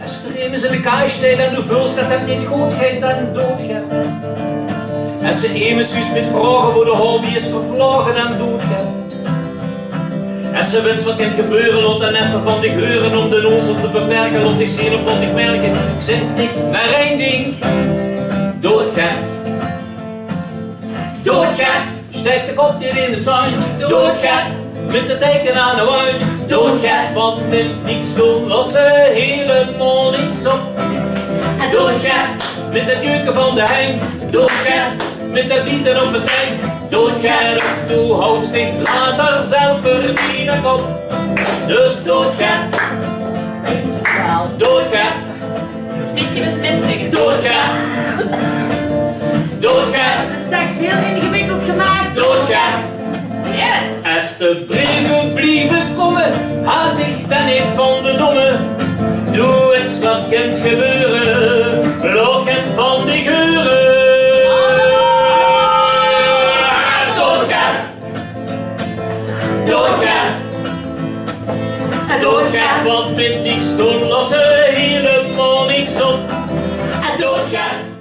Als er iemand in de kaai staat en du voelt dat het niet goed gaat, dan dood gaat. Als ze iemand met vragen waar de hobby is vervlogen, dan dood gaat. Als ze wens wat kan gebeuren, laat dan even van die geuren om de ons op te beperken, laat ik zien of laat ik merken. Ik zeg niet maar één ding, doodgaat. Doodgaat, steek de kop niet in het zand. Doodgaat, met de teken aan de wand. Doodgaat, want met niks doen lost ze helemaal niks op. Doodgaat, met het jeuken van de hein. Doodgaat, met het bieten op het eind. Doodgaat of toe houdt stik, laat er zelf verdienen op. Dus doodgaat, doodgaat, Spreek eens mensen. doodgaat, doodgaat, Dat is heel ingewikkeld gemaakt. doodgaat. Yes. Als de brieven blijven komen, haal dich dan niet van de domme. Doe het wat kunt gebeuren, laat het van die geuren. Doodgaat, doodgaat, doodgaat, want met niks doen lossen helemaal niks op. Doodgaat.